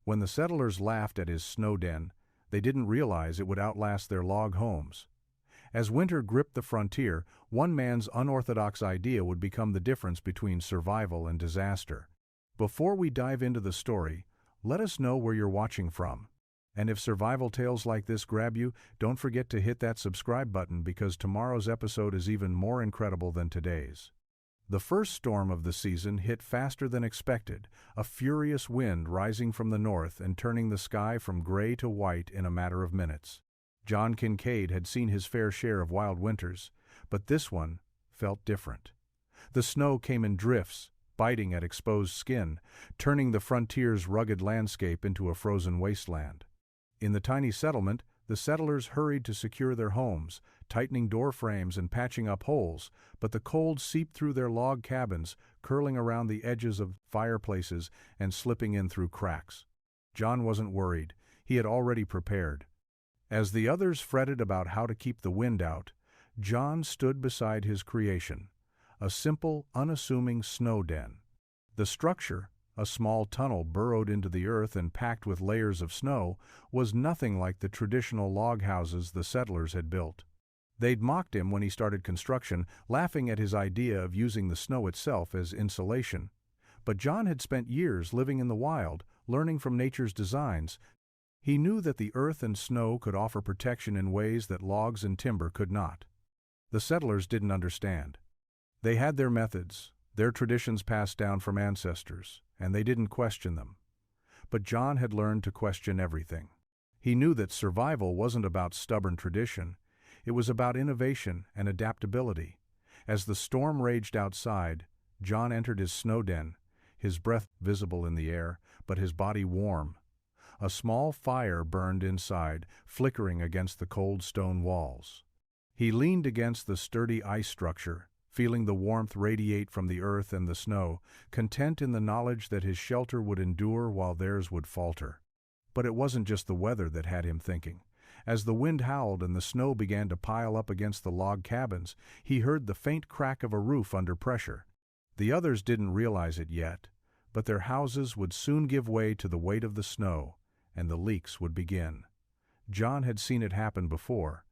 When the settlers laughed at his snow den, they didn't realize it would outlast their log homes. As winter gripped the frontier, one man's unorthodox idea would become the difference between survival and disaster. Before we dive into the story, let us know where you're watching from. And if survival tales like this grab you, don't forget to hit that subscribe button because tomorrow's episode is even more incredible than today's. The first storm of the season hit faster than expected, a furious wind rising from the north and turning the sky from gray to white in a matter of minutes. John Kincaid had seen his fair share of wild winters, but this one felt different. The snow came in drifts, biting at exposed skin, turning the frontier's rugged landscape into a frozen wasteland. In the tiny settlement, the settlers hurried to secure their homes, tightening door frames and patching up holes, but the cold seeped through their log cabins, curling around the edges of fireplaces and slipping in through cracks. John wasn't worried. He had already prepared. As the others fretted about how to keep the wind out, John stood beside his creation, a simple, unassuming snow den. The structure, a small tunnel burrowed into the earth and packed with layers of snow, was nothing like the traditional log houses the settlers had built. They'd mocked him when he started construction, laughing at his idea of using the snow itself as insulation. But John had spent years living in the wild, learning from nature's designs. He knew that the earth and snow could offer protection in ways that logs and timber could not. The settlers didn't understand. They had their methods, their traditions passed down from ancestors, and they didn't question them. But John had learned to question everything. He knew that survival wasn't about stubborn tradition. It was about innovation and adaptability. As the storm raged outside, John entered his snow den, his breath visible in the air, but his body warm. A small fire burned inside, flickering against the cold stone walls. He leaned against the sturdy ice structure, feeling the warmth radiate from the earth and the snow, content in the knowledge that his shelter would endure while theirs would falter. But it wasn't just the weather that had him thinking. As the wind howled and the snow began to pile up against the log cabins, he heard the faint crack of a roof under pressure. The others didn't realize it yet, but their houses would soon give way to the weight of the snow, and the leaks would begin. John had seen it happen before.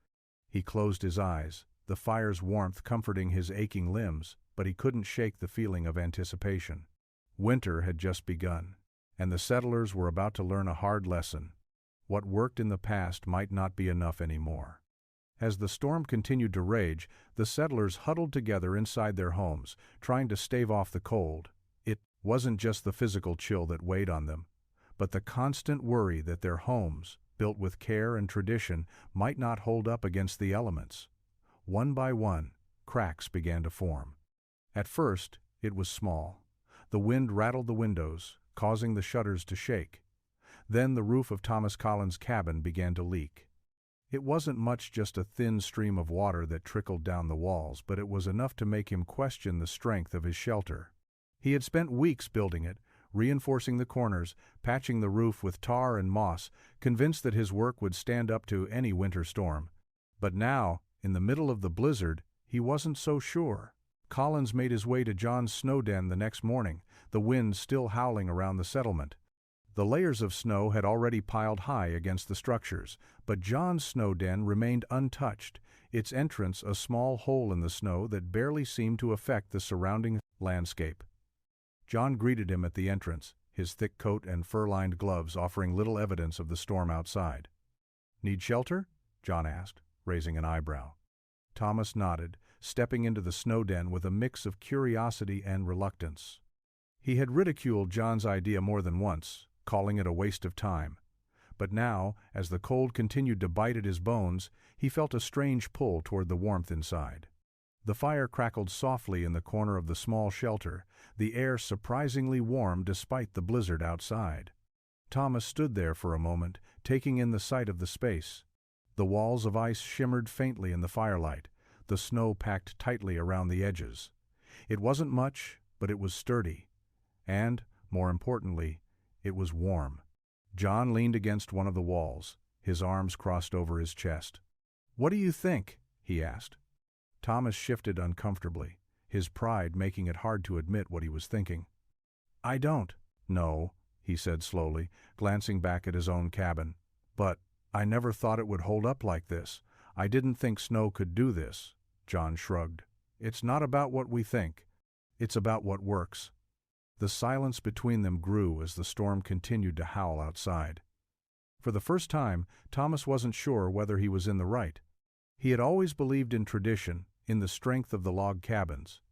He closed his eyes, the fire's warmth comforting his aching limbs, but he couldn't shake the feeling of anticipation. Winter had just begun, and the settlers were about to learn a hard lesson. What worked in the past might not be enough anymore. As the storm continued to rage, the settlers huddled together inside their homes, trying to stave off the cold. It wasn't just the physical chill that weighed on them, but the constant worry that their homes, built with care and tradition, might not hold up against the elements. One by one, cracks began to form. At first, it was small. The wind rattled the windows, causing the shutters to shake. Then the roof of Thomas Collins' cabin began to leak. It wasn't much, just a thin stream of water that trickled down the walls, but it was enough to make him question the strength of his shelter. He had spent weeks building it, reinforcing the corners, patching the roof with tar and moss, convinced that his work would stand up to any winter storm. But now, in the middle of the blizzard, he wasn't so sure. Collins made his way to John's snow den the next morning, the wind still howling around the settlement. The layers of snow had already piled high against the structures, but John's snow den remained untouched, its entrance a small hole in the snow that barely seemed to affect the surrounding landscape. John greeted him at the entrance, his thick coat and fur-lined gloves offering little evidence of the storm outside. "Need shelter?" John asked, raising an eyebrow. Thomas nodded, stepping into the snow den with a mix of curiosity and reluctance. He had ridiculed John's idea more than once, calling it a waste of time. But now, as the cold continued to bite at his bones, he felt a strange pull toward the warmth inside. The fire crackled softly in the corner of the small shelter, the air surprisingly warm despite the blizzard outside. Thomas stood there for a moment, taking in the sight of the space. The walls of ice shimmered faintly in the firelight, the snow packed tightly around the edges. It wasn't much, but it was sturdy. And, more importantly, it was warm. John leaned against one of the walls, his arms crossed over his chest. "What do you think?" he asked. Thomas shifted uncomfortably, his pride making it hard to admit what he was thinking. "I don't know," he he said slowly, glancing back at his own cabin. "But I never thought it would hold up like this. I didn't think snow could do this." John shrugged. "It's not about what we think. It's about what works." The silence between them grew as the storm continued to howl outside. For the first time, Thomas wasn't sure whether he was in the right. He had always believed in tradition, in the strength of the log cabins.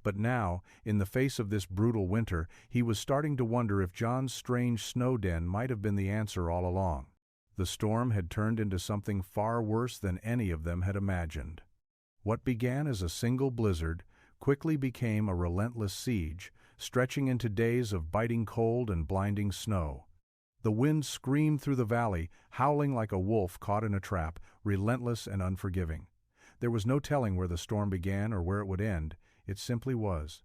But now, in the face of this brutal winter, he was starting to wonder if John's strange snow den might have been the answer all along. The storm had turned into something far worse than any of them had imagined. What began as a single blizzard quickly became a relentless siege, stretching into days of biting cold and blinding snow. The wind screamed through the valley, howling like a wolf caught in a trap, relentless and unforgiving. There was no telling where the storm began or where it would end. It simply was.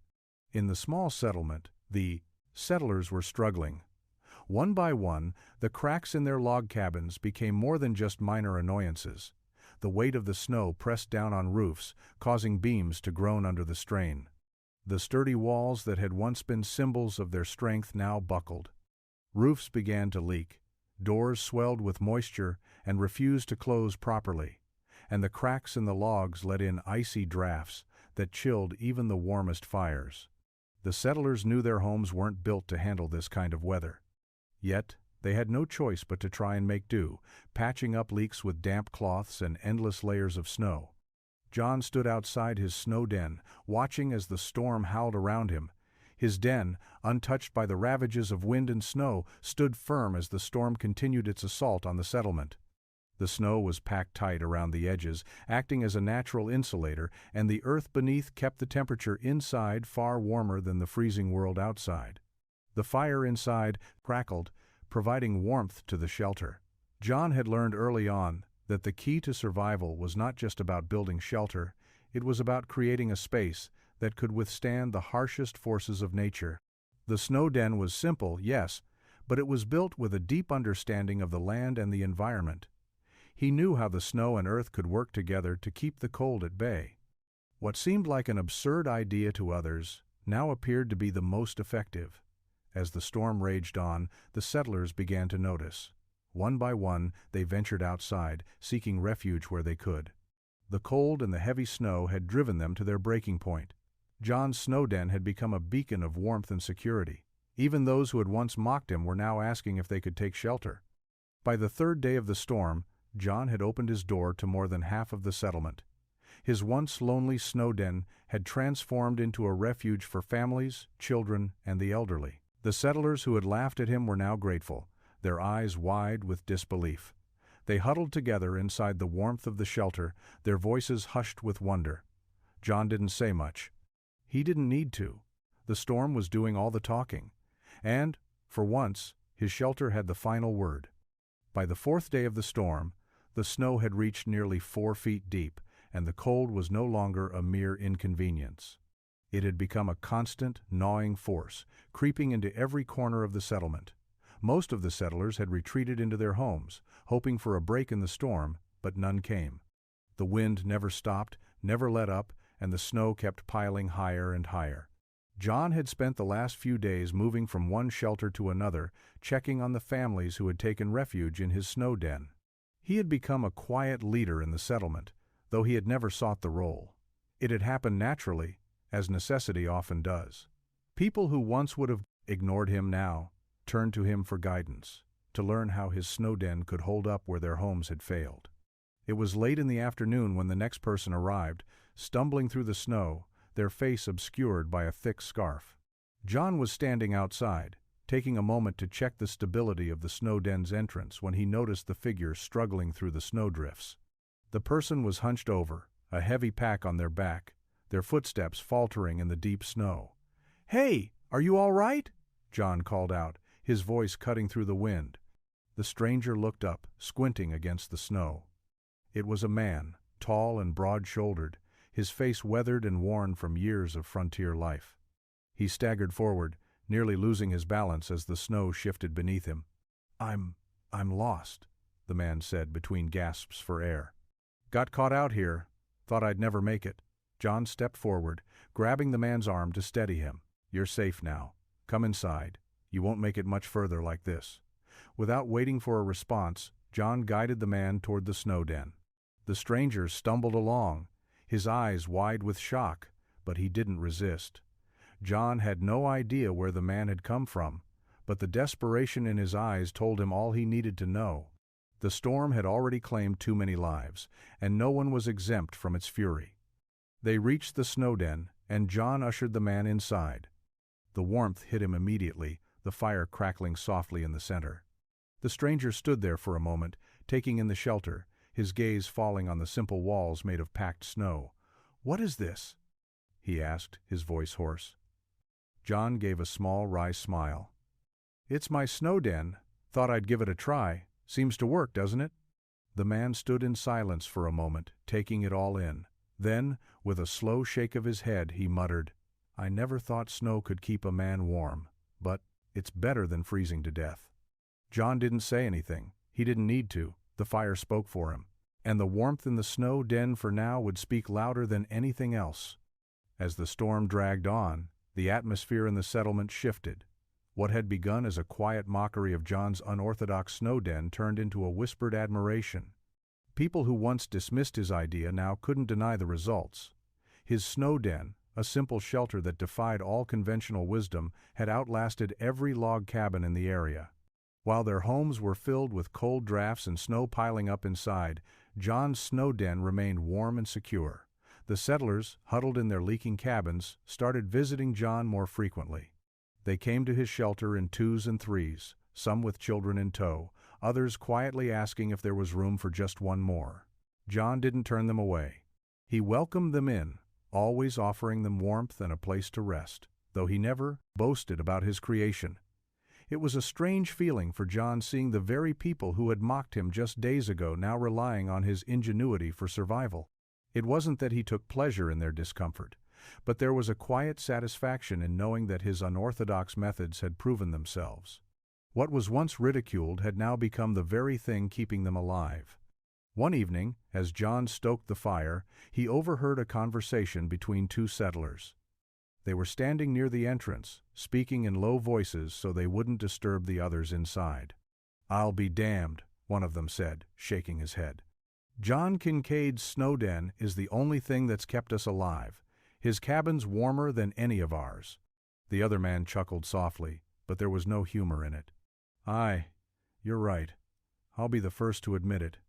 In the small settlement, the settlers were struggling. One by one, the cracks in their log cabins became more than just minor annoyances. The weight of the snow pressed down on roofs, causing beams to groan under the strain. The sturdy walls that had once been symbols of their strength now buckled. Roofs began to leak. Doors swelled with moisture and refused to close properly. And the cracks in the logs let in icy drafts that chilled even the warmest fires. The settlers knew their homes weren't built to handle this kind of weather. Yet, they had no choice but to try and make do, patching up leaks with damp cloths and endless layers of snow. John stood outside his snow den, watching as the storm howled around him. His den, untouched by the ravages of wind and snow, stood firm as the storm continued its assault on the settlement. The snow was packed tight around the edges, acting as a natural insulator, and the earth beneath kept the temperature inside far warmer than the freezing world outside. The fire inside crackled, providing warmth to the shelter. John had learned early on that the key to survival was not just about building shelter, it was about creating a space that could withstand the harshest forces of nature. The snow den was simple, yes, but it was built with a deep understanding of the land and the environment. He knew how the snow and earth could work together to keep the cold at bay. What seemed like an absurd idea to others now appeared to be the most effective. As the storm raged on, the settlers began to notice. One by one, they ventured outside, seeking refuge where they could. The cold and the heavy snow had driven them to their breaking point. John's snow den had become a beacon of warmth and security. Even those who had once mocked him were now asking if they could take shelter. By the third day of the storm, John had opened his door to more than half of the settlement. His once lonely snow den had transformed into a refuge for families, children, and the elderly. The settlers who had laughed at him were now grateful, their eyes wide with disbelief. They huddled together inside the warmth of the shelter, their voices hushed with wonder. John didn't say much. He didn't need to. The storm was doing all the talking. And, for once, his shelter had the final word. By the fourth day of the storm, the snow had reached nearly 4 feet deep, and the cold was no longer a mere inconvenience. It had become a constant, gnawing force, creeping into every corner of the settlement. Most of the settlers had retreated into their homes, hoping for a break in the storm, but none came. The wind never stopped, never let up, and the snow kept piling higher and higher. John had spent the last few days moving from one shelter to another, checking on the families who had taken refuge in his snow den. He had become a quiet leader in the settlement, though he had never sought the role. It had happened naturally, as necessity often does. People who once would have ignored him now turned to him for guidance, to learn how his snow den could hold up where their homes had failed. It was late in the afternoon when the next person arrived, stumbling through the snow, their face obscured by a thick scarf. John was standing outside, taking a moment to check the stability of the snow den's entrance when he noticed the figure struggling through the snowdrifts. The person was hunched over, a heavy pack on their back, their footsteps faltering in the deep snow. "Hey, are you all right?" John called out, his voice cutting through the wind. The stranger looked up, squinting against the snow. It was a man, tall and broad-shouldered, his face weathered and worn from years of frontier life. He staggered forward, nearly losing his balance as the snow shifted beneath him. I'm lost," the man said between gasps for air. "Got caught out here. Thought I'd never make it." John stepped forward, grabbing the man's arm to steady him. "You're safe now. Come inside. You won't make it much further like this." Without waiting for a response, John guided the man toward the snow den. The stranger stumbled along, his eyes wide with shock, but he didn't resist. John had no idea where the man had come from, but the desperation in his eyes told him all he needed to know. The storm had already claimed too many lives, and no one was exempt from its fury. They reached the snow den, and John ushered the man inside. The warmth hit him immediately, the fire crackling softly in the center. The stranger stood there for a moment, taking in the shelter, his gaze falling on the simple walls made of packed snow. "What is this?" he asked, his voice hoarse. John gave a small, wry smile. "It's my snow den. Thought I'd give it a try. Seems to work, doesn't it?" The man stood in silence for a moment, taking it all in. Then, with a slow shake of his head, he muttered, "I never thought snow could keep a man warm, but it's better than freezing to death." John didn't say anything. He didn't need to. The fire spoke for him. And the warmth in the snow den for now would speak louder than anything else. As the storm dragged on, the atmosphere in the settlement shifted. What had begun as a quiet mockery of John's unorthodox snow den turned into a whispered admiration. People who once dismissed his idea now couldn't deny the results. His snow den, a simple shelter that defied all conventional wisdom, had outlasted every log cabin in the area. While their homes were filled with cold drafts and snow piling up inside, John's snow den remained warm and secure. The settlers, huddled in their leaking cabins, started visiting John more frequently. They came to his shelter in twos and threes, some with children in tow, others quietly asking if there was room for just one more. John didn't turn them away. He welcomed them in, always offering them warmth and a place to rest, though he never boasted about his creation. It was a strange feeling for John seeing the very people who had mocked him just days ago now relying on his ingenuity for survival. It wasn't that he took pleasure in their discomfort, but there was a quiet satisfaction in knowing that his unorthodox methods had proven themselves. What was once ridiculed had now become the very thing keeping them alive. One evening, as John stoked the fire, he overheard a conversation between two settlers. They were standing near the entrance, speaking in low voices so they wouldn't disturb the others inside. "I'll be damned," one of them said, shaking his head. "John Kincaid's snow den is the only thing that's kept us alive. His cabin's warmer than any of ours." The other man chuckled softly, but there was no humor in it. "Aye, you're right. I'll be the first to admit it.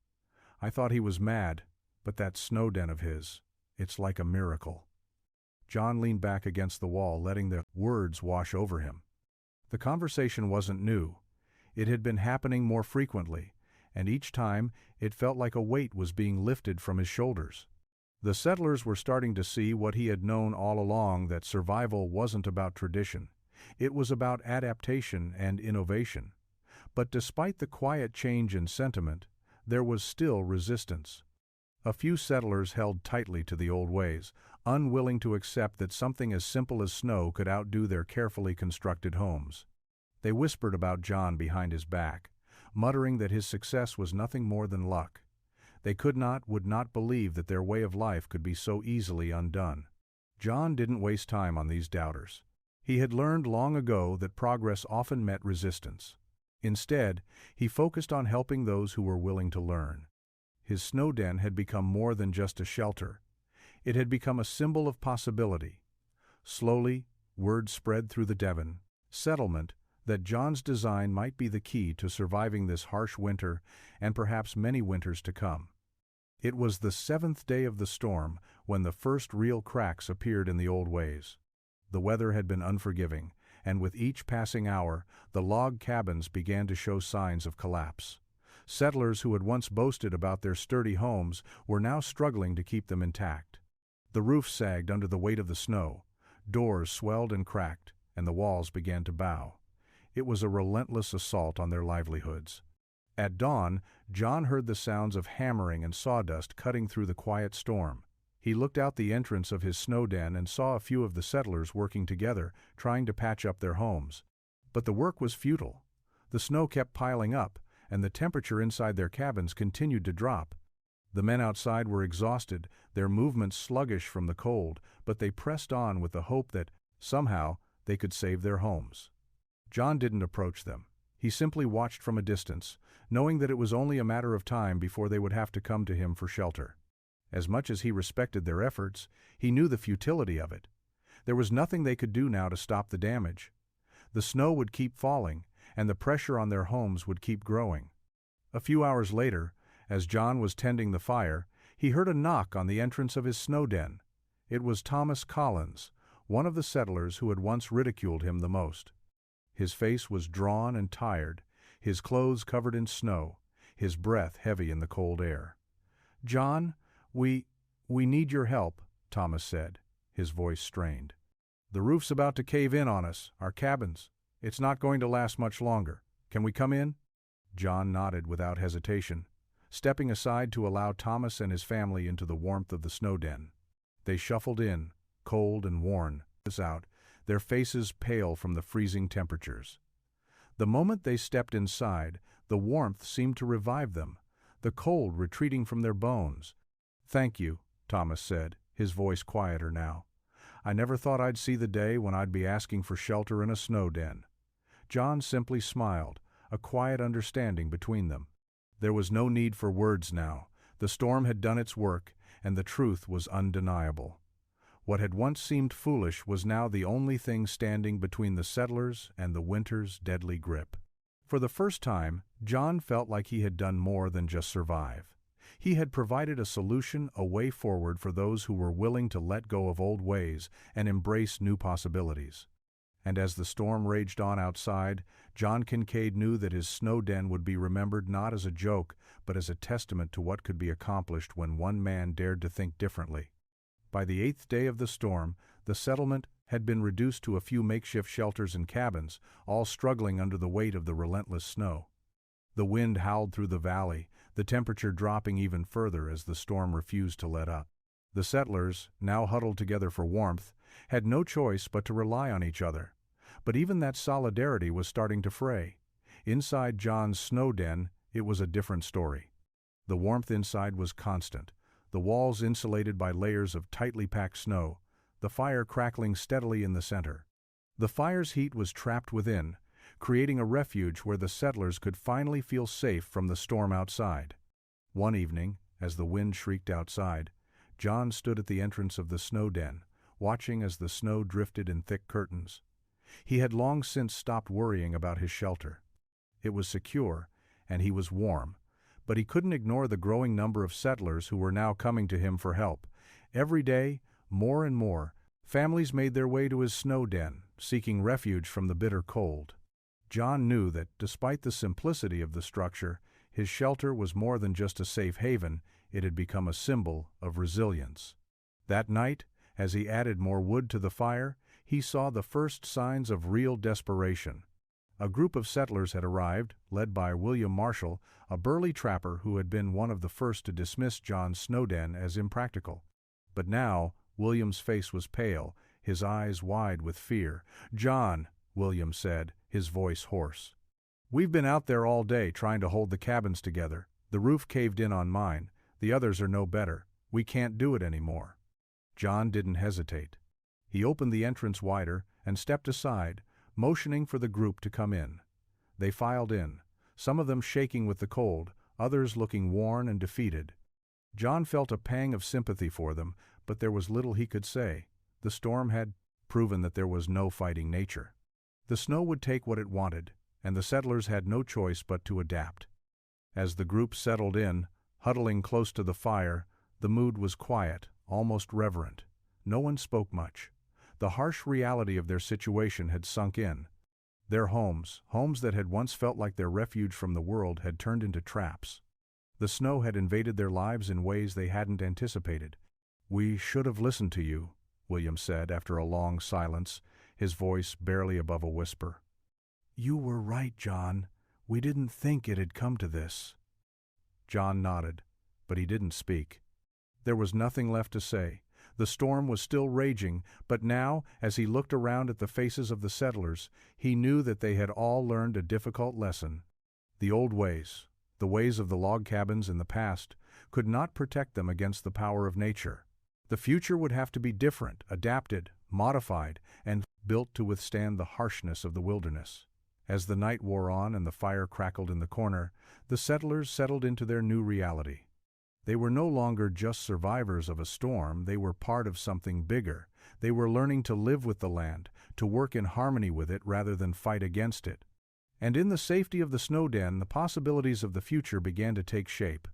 I thought he was mad, but that snow den of his, it's like a miracle." John leaned back against the wall, letting the words wash over him. The conversation wasn't new. It had been happening more frequently, and each time it felt like a weight was being lifted from his shoulders. The settlers were starting to see what he had known all along, that survival wasn't about tradition. It was about adaptation and innovation. But despite the quiet change in sentiment, there was still resistance. A few settlers held tightly to the old ways, unwilling to accept that something as simple as snow could outdo their carefully constructed homes. They whispered about John behind his back, muttering that his success was nothing more than luck. They would not believe that their way of life could be so easily undone. John didn't waste time on these doubters. He had learned long ago that progress often met resistance. Instead, he focused on helping those who were willing to learn. His snow den had become more than just a shelter. It had become a symbol of possibility. Slowly, word spread through the Devon settlement that John's design might be the key to surviving this harsh winter and perhaps many winters to come. It was the 7th day of the storm when the first real cracks appeared in the old ways. The weather had been unforgiving, and with each passing hour, the log cabins began to show signs of collapse. Settlers who had once boasted about their sturdy homes were now struggling to keep them intact. The roof sagged under the weight of the snow, doors swelled and cracked, and the walls began to bow. It was a relentless assault on their livelihoods. At dawn, John heard the sounds of hammering and sawdust cutting through the quiet storm. He looked out the entrance of his snow den and saw a few of the settlers working together, trying to patch up their homes. But the work was futile. The snow kept piling up, and the temperature inside their cabins continued to drop. The men outside were exhausted, their movements sluggish from the cold, but they pressed on with the hope that, somehow, they could save their homes. John didn't approach them. He simply watched from a distance, knowing that it was only a matter of time before they would have to come to him for shelter. As much as he respected their efforts, he knew the futility of it. There was nothing they could do now to stop the damage. The snow would keep falling, and the pressure on their homes would keep growing. A few hours later, as John was tending the fire, he heard a knock on the entrance of his snow den. It was Thomas Collins, one of the settlers who had once ridiculed him the most. His face was drawn and tired, his clothes covered in snow, his breath heavy in the cold air. "John, we need your help," Thomas said, his voice strained. "The roof's about to cave in on us, our cabins. It's not going to last much longer. Can we come in?" John nodded without hesitation, stepping aside to allow Thomas and his family into the warmth of the snow den. They shuffled in, cold and worn, out, their faces pale from the freezing temperatures. The moment they stepped inside, the warmth seemed to revive them, the cold retreating from their bones. "Thank you," Thomas said, his voice quieter now. "I never thought I'd see the day when I'd be asking for shelter in a snow den." John simply smiled, a quiet understanding between them. There was no need for words now. The storm had done its work, and the truth was undeniable. What had once seemed foolish was now the only thing standing between the settlers and the winter's deadly grip. For the first time, John felt like he had done more than just survive. He had provided a solution, a way forward for those who were willing to let go of old ways and embrace new possibilities. And as the storm raged on outside, John Kincaid knew that his snow den would be remembered not as a joke, but as a testament to what could be accomplished when one man dared to think differently. By the 8th day of the storm, the settlement had been reduced to a few makeshift shelters and cabins, all struggling under the weight of the relentless snow. The wind howled through the valley, the temperature dropping even further as the storm refused to let up. The settlers, now huddled together for warmth, had no choice but to rely on each other. But even that solidarity was starting to fray. Inside John's snow den, it was a different story. The warmth inside was constant, the walls insulated by layers of tightly packed snow, the fire crackling steadily in the center. The fire's heat was trapped within, creating a refuge where the settlers could finally feel safe from the storm outside. One evening, as the wind shrieked outside, John stood at the entrance of the snow den, watching as the snow drifted in thick curtains. He had long since stopped worrying about his shelter. It was secure, and he was warm, but he couldn't ignore the growing number of settlers who were now coming to him for help. Every day, more and more, families made their way to his snow den, seeking refuge from the bitter cold. John knew that, despite the simplicity of the structure, his shelter was more than just a safe haven, it had become a symbol of resilience. That night, as he added more wood to the fire, he saw the first signs of real desperation. A group of settlers had arrived, led by William Marshall, a burly trapper who had been one of the first to dismiss John's snow den as impractical. But now, William's face was pale, his eyes wide with fear. "John," William said, his voice hoarse. "We've been out there all day trying to hold the cabins together. The roof caved in on mine. The others are no better. We can't do it anymore." John didn't hesitate. He opened the entrance wider and stepped aside, motioning for the group to come in. They filed in, some of them shaking with the cold, others looking worn and defeated. John felt a pang of sympathy for them, but there was little he could say. The storm had proven that there was no fighting nature. The snow would take what it wanted, and the settlers had no choice but to adapt. As the group settled in, huddling close to the fire, the mood was quiet, almost reverent. No one spoke much. The harsh reality of their situation had sunk in. Their homes that had once felt like their refuge from the world, had turned into traps. The snow had invaded their lives in ways they hadn't anticipated. "We should have listened to you," William said after a long silence, his voice barely above a whisper. "You were right, John. We didn't think it had come to this." John nodded, but he didn't speak. There was nothing left to say. The storm was still raging, but now, as he looked around at the faces of the settlers, he knew that they had all learned a difficult lesson. The old ways, the ways of the log cabins in the past, could not protect them against the power of nature. The future would have to be different, adapted, modified, and built to withstand the harshness of the wilderness. As the night wore on and the fire crackled in the corner, the settlers settled into their new reality. They were no longer just survivors of a storm, they were part of something bigger. They were learning to live with the land, to work in harmony with it rather than fight against it. And in the safety of the snow den, the possibilities of the future began to take shape.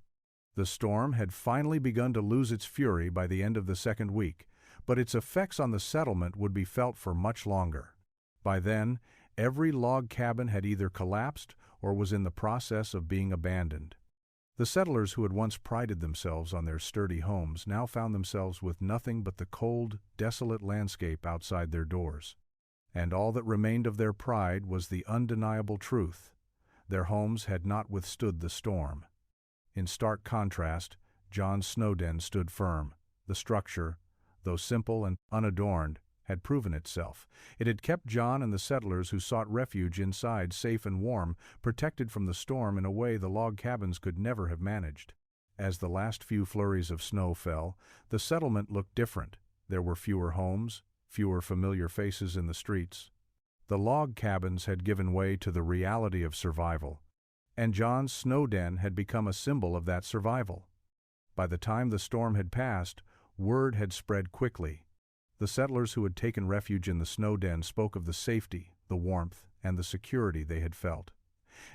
The storm had finally begun to lose its fury by the end of the second week, but its effects on the settlement would be felt for much longer. By then, every log cabin had either collapsed or was in the process of being abandoned. The settlers who had once prided themselves on their sturdy homes now found themselves with nothing but the cold, desolate landscape outside their doors. And all that remained of their pride was the undeniable truth: their homes had not withstood the storm. In stark contrast, John's snow den stood firm. The structure, though simple and unadorned, had proven itself. It had kept John and the settlers who sought refuge inside safe and warm, protected from the storm in a way the log cabins could never have managed. As the last few flurries of snow fell, the settlement looked different. There were fewer homes, fewer familiar faces in the streets. The log cabins had given way to the reality of survival, and John's snow den had become a symbol of that survival. By the time the storm had passed, word had spread quickly. The settlers who had taken refuge in the snow den spoke of the safety, the warmth, and the security they had felt.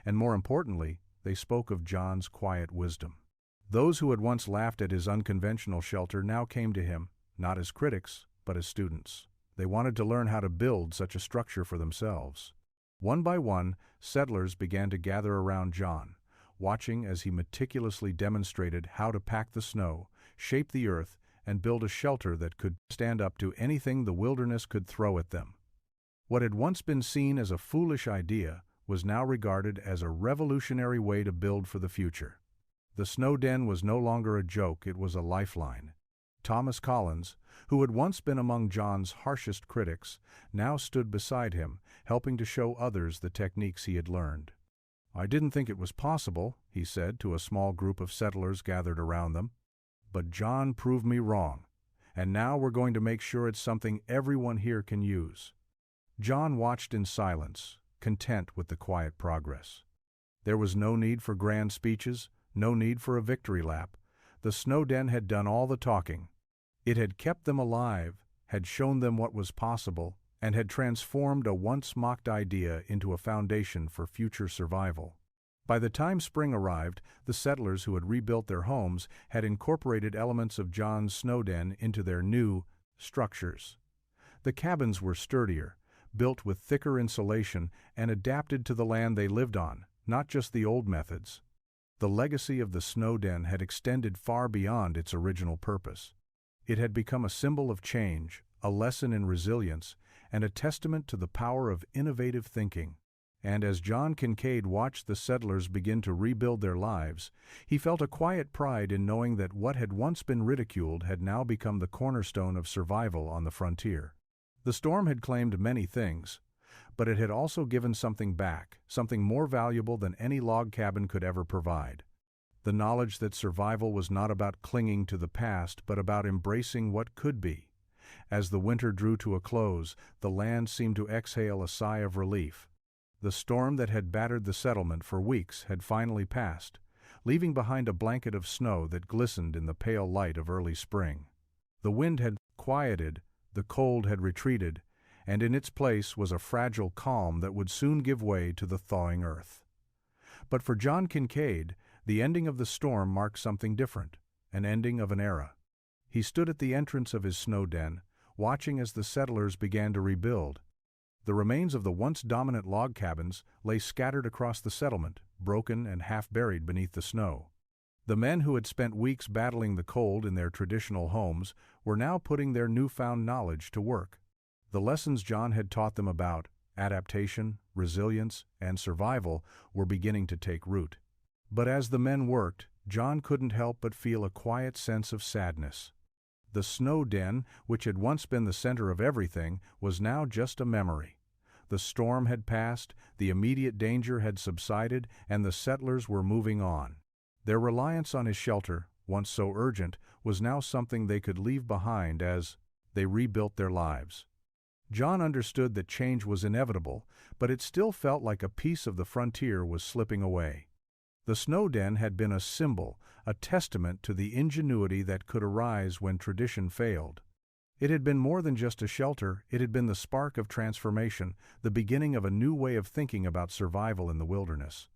And more importantly, they spoke of John's quiet wisdom. Those who had once laughed at his unconventional shelter now came to him, not as critics, but as students. They wanted to learn how to build such a structure for themselves. One by one, settlers began to gather around John, watching as he meticulously demonstrated how to pack the snow, shape the earth, and build a shelter that could stand up to anything the wilderness could throw at them. What had once been seen as a foolish idea was now regarded as a revolutionary way to build for the future. The snow den was no longer a joke, it was a lifeline. Thomas Collins, who had once been among John's harshest critics, now stood beside him, helping to show others the techniques he had learned. "I didn't think it was possible," he said to a small group of settlers gathered around them. "But John proved me wrong, and now we're going to make sure it's something everyone here can use." John watched in silence, content with the quiet progress. There was no need for grand speeches, no need for a victory lap. The snow den had done all the talking. It had kept them alive, had shown them what was possible, and had transformed a once-mocked idea into a foundation for future survival. By the time spring arrived, the settlers who had rebuilt their homes had incorporated elements of John's snow den into their new structures. The cabins were sturdier, built with thicker insulation, and adapted to the land they lived on, not just the old methods. The legacy of the snow den had extended far beyond its original purpose. It had become a symbol of change, a lesson in resilience, and a testament to the power of innovative thinking. And as John Kincaid watched the settlers begin to rebuild their lives, he felt a quiet pride in knowing that what had once been ridiculed had now become the cornerstone of survival on the frontier. The storm had claimed many things, but it had also given something back, something more valuable than any log cabin could ever provide. The knowledge that survival was not about clinging to the past, but about embracing what could be. As the winter drew to a close, the land seemed to exhale a sigh of relief. The storm that had battered the settlement for weeks had finally passed, leaving behind a blanket of snow that glistened in the pale light of early spring. The wind had quieted, the cold had retreated, and in its place was a fragile calm that would soon give way to the thawing earth. But for John Kincaid, the ending of the storm marked something different, an ending of an era. He stood at the entrance of his snow den, watching as the settlers began to rebuild. The remains of the once dominant log cabins lay scattered across the settlement, broken and half-buried beneath the snow. The men who had spent weeks battling the cold in their traditional homes were now putting their newfound knowledge to work. The lessons John had taught them about adaptation, resilience, and survival were beginning to take root. But as the men worked, John couldn't help but feel a quiet sense of sadness. The snow den, which had once been the center of everything, was now just a memory. The storm had passed, the immediate danger had subsided, and the settlers were moving on. Their reliance on his shelter, once so urgent, was now something they could leave behind as they rebuilt their lives. John understood that change was inevitable, but it still felt like a piece of the frontier was slipping away. The snow den had been a symbol, a testament to the ingenuity that could arise when tradition failed. It had been more than just a shelter, it had been the spark of transformation, the beginning of a new way of thinking about survival in the wilderness.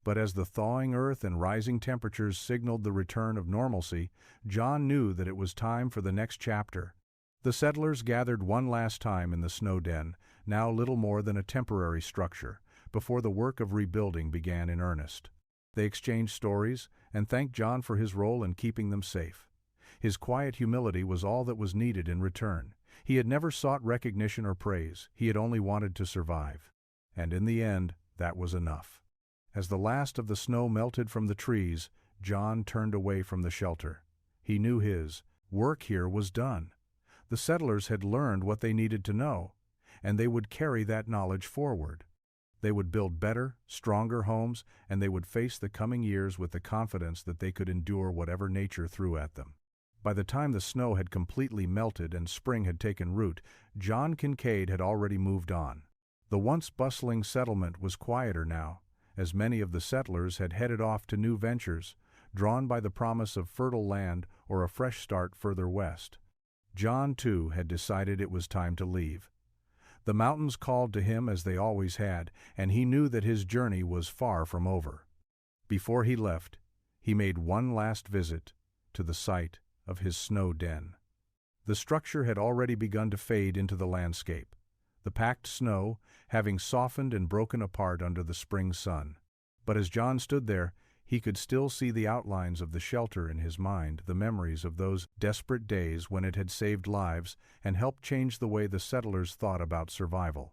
But as the thawing earth and rising temperatures signaled the return of normalcy, John knew that it was time for the next chapter. The settlers gathered one last time in the snow den, now little more than a temporary structure, before the work of rebuilding began in earnest. They exchanged stories and thanked John for his role in keeping them safe. His quiet humility was all that was needed in return. He had never sought recognition or praise, he had only wanted to survive. And in the end, that was enough. As the last of the snow melted from the trees, John turned away from the shelter. He knew his work here was done. The settlers had learned what they needed to know, and they would carry that knowledge forward. They would build better, stronger homes, and they would face the coming years with the confidence that they could endure whatever nature threw at them. By the time the snow had completely melted and spring had taken root, John Kincaid had already moved on. The once bustling settlement was quieter now, as many of the settlers had headed off to new ventures, drawn by the promise of fertile land or a fresh start further west. John, too, had decided it was time to leave. The mountains called to him as they always had, and he knew that his journey was far from over. Before he left, he made one last visit to the site of his snow den. The structure had already begun to fade into the landscape, the packed snow having softened and broken apart under the spring sun. But as John stood there, he could still see the outlines of the shelter in his mind, the memories of those desperate days when it had saved lives and helped change the way the settlers thought about survival.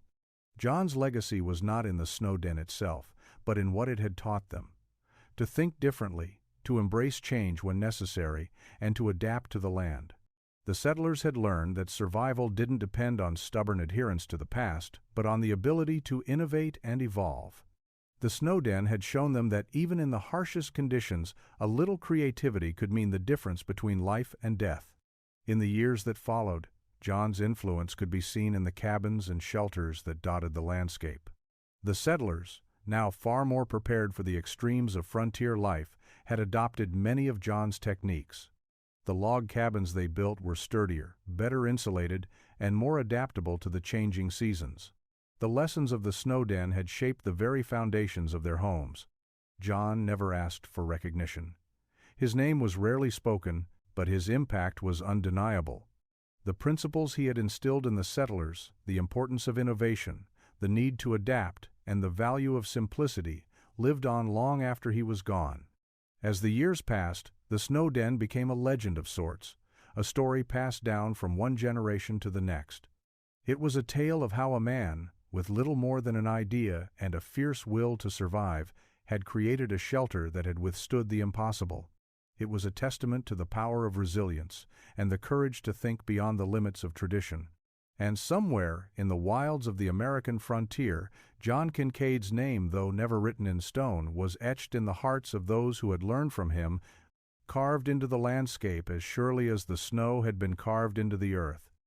John's legacy was not in the snow den itself, but in what it had taught them. To think differently, to embrace change when necessary, and to adapt to the land. The settlers had learned that survival didn't depend on stubborn adherence to the past, but on the ability to innovate and evolve. The snow den had shown them that even in the harshest conditions, a little creativity could mean the difference between life and death. In the years that followed, John's influence could be seen in the cabins and shelters that dotted the landscape. The settlers, now far more prepared for the extremes of frontier life, had adopted many of John's techniques. The log cabins they built were sturdier, better insulated, and more adaptable to the changing seasons. The lessons of the snow den had shaped the very foundations of their homes. John never asked for recognition. His name was rarely spoken, but his impact was undeniable. The principles he had instilled in the settlers, the importance of innovation, the need to adapt, and the value of simplicity, lived on long after he was gone. As the years passed, the snow den became a legend of sorts, a story passed down from one generation to the next. It was a tale of how a man, with little more than an idea and a fierce will to survive, had created a shelter that had withstood the impossible. It was a testament to the power of resilience and the courage to think beyond the limits of tradition. And somewhere, in the wilds of the American frontier, John Kincaid's name, though never written in stone, was etched in the hearts of those who had learned from him, carved into the landscape as surely as the snow had been carved into the earth.